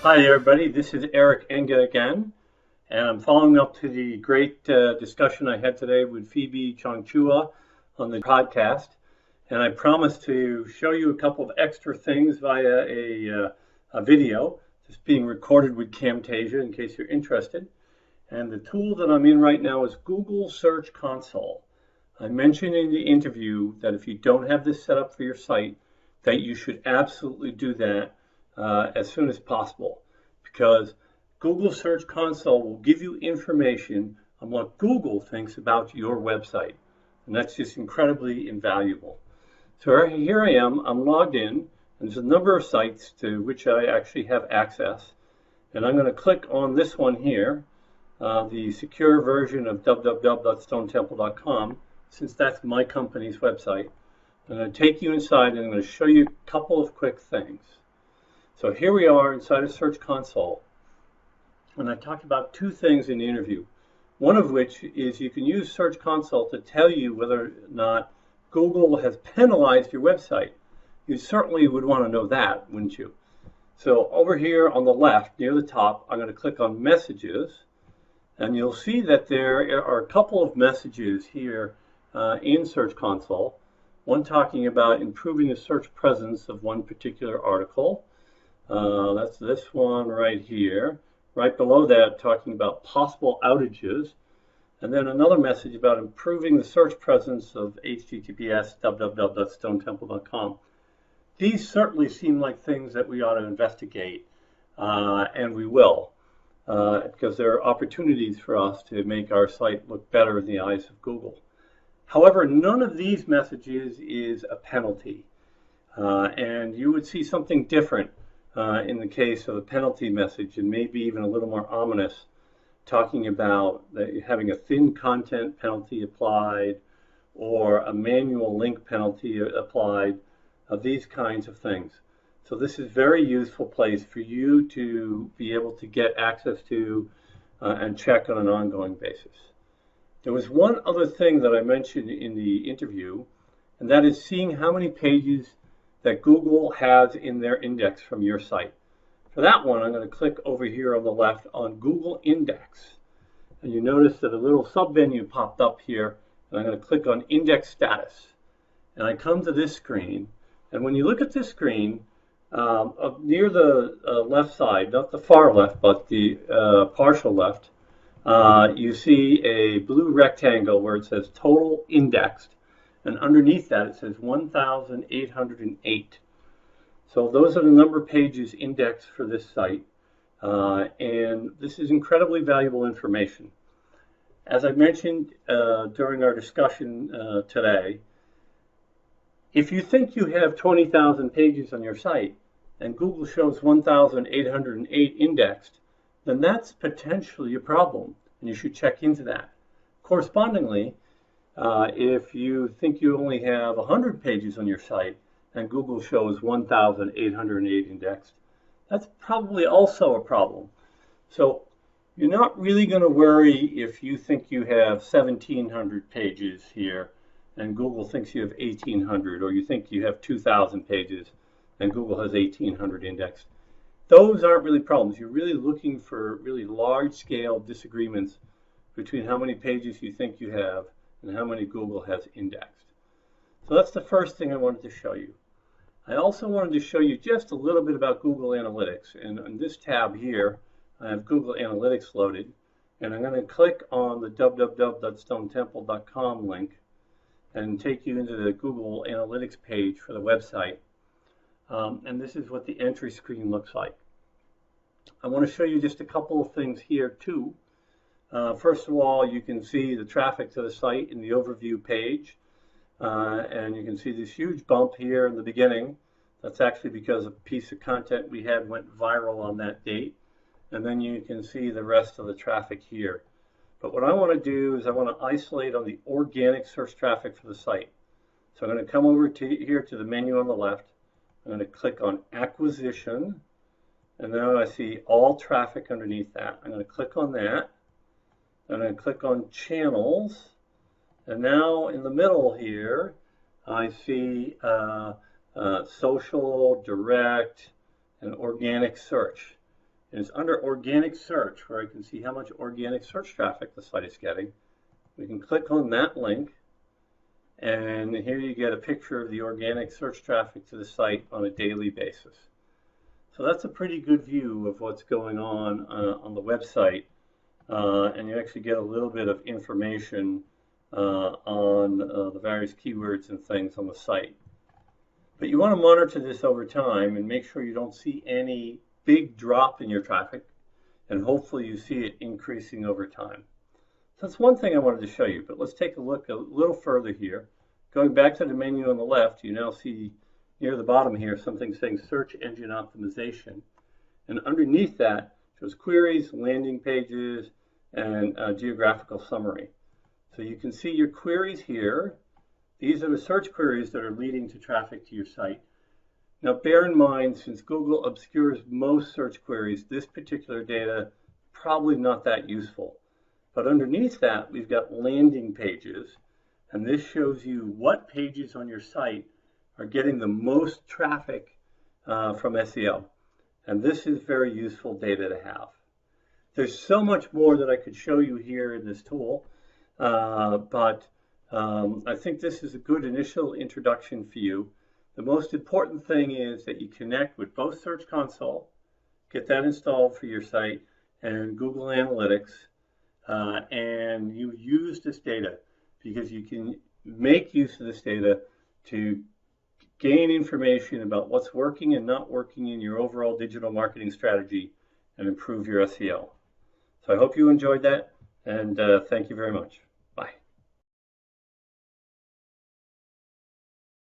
Hi everybody, this is Eric Enga again, and I'm following up to the great discussion I had today with Phoebe Chongchua on the podcast, and I promised to show you a couple of extra things via a video that's being recorded with Camtasia in case you're interested. And the tool that I'm in right now is Google Search Console. I mentioned in the interview that if you don't have this set up for your site, that you should absolutely do that as soon as possible, because Google Search Console will give you information on what Google thinks about your website, and that's just incredibly invaluable. So here I am, I'm logged in, and there's a number of sites to which I actually have access, and I'm going to click on this one here, the secure version of www.stonetemple.com, since that's my company's website. I'm going to take you inside and I'm going to show you a couple of quick things. So here we are inside of Search Console, and I talked about two things in the interview. One of which is you can use Search Console to tell you whether or not Google has penalized your website. You certainly would want to know that, wouldn't you? So over here on the left, near the top, I'm going to click on Messages, and you'll see that there are a couple of messages here in Search Console. One talking about improving the search presence of one particular article. That's this one right here. Right below that, talking about possible outages. And then another message about improving the search presence of https www.stonetemple.com. These certainly seem like things that we ought to investigate, and we will, because there are opportunities for us to make our site look better in the eyes of Google. However, none of these messages is a penalty, and you would see something different in the case of a penalty message, and maybe even a little more ominous, talking about having a thin content penalty applied or a manual link penalty applied, these kinds of things. So this is a very useful place for you to be able to get access to and check on an ongoing basis. There was one other thing that I mentioned in the interview, and that is seeing how many pages that Google has in their index from your site. For that one, I'm going to click over here on the left on Google Index. And you notice that a little submenu popped up here, and I'm going to click on Index Status. And I come to this screen, and when you look at this screen, near the left side, not the far left, but the partial left, you see a blue rectangle where it says Total Indexed. And underneath that, it says 1,808. So those are the number of pages indexed for this site. And this is incredibly valuable information. As I mentioned during our discussion today, if you think you have 20,000 pages on your site and Google shows 1,808 indexed, then that's potentially a problem, and you should check into that. Correspondingly, if you think you only have 100 pages on your site and Google shows 1,808 indexed, that's probably also a problem. So you're not really going to worry if you think you have 1,700 pages here and Google thinks you have 1,800, or you think you have 2,000 pages and Google has 1,800 indexed. Those aren't really problems. You're really looking for really large-scale disagreements between how many pages you think you have and how many Google has indexed. So that's the first thing I wanted to show you. I also wanted to show you just a little bit about Google Analytics. And on this tab here, I have Google Analytics loaded. And I'm going to click on the www.stonetemple.com link and take you into the Google Analytics page for the website. And this is what the entry screen looks like. I want to show you just a couple of things here too. First of all, you can see the traffic to the site in the overview page. And you can see this huge bump here in the beginning. That's actually because a piece of content we had went viral on that date. And then you can see the rest of the traffic here. But what I want to do is I want to isolate on the organic search traffic for the site. So I'm going to come over to here to the menu on the left. I'm going to click on Acquisition. And now I see all traffic underneath that. I'm going to click on that. I'm going to click on Channels. And now in the middle here, I see social, direct, and organic search. And it's under organic search, where I can see how much organic search traffic the site is getting. We can click on that link, and here you get a picture of the organic search traffic to the site on a daily basis. So that's a pretty good view of what's going on the website, and you actually get a little bit of information on the various keywords and things on the site. But you want to monitor this over time and make sure you don't see any big drop in your traffic, and hopefully you see it increasing over time. So that's one thing I wanted to show you, but let's take a look a little further here. Going back to the menu on the left, you now see near the bottom here something saying Search Engine Optimization. And underneath that shows queries, landing pages, and a geographical summary. So you can see your queries here. These are the search queries that are leading to traffic to your site. Now bear in mind, since Google obscures most search queries, this particular data probably not that useful. But underneath that, we've got landing pages, and this shows you what pages on your site are getting the most traffic from SEO. And this is very useful data to have. There's so much more that I could show you here in this tool, but I think this is a good initial introduction for you. The most important thing is that you connect with both Search Console, get that installed for your site, and Google Analytics, and you use this data, because you can make use of this data to gain information about what's working and not working in your overall digital marketing strategy and improve your SEO. So I hope you enjoyed that, and thank you very much.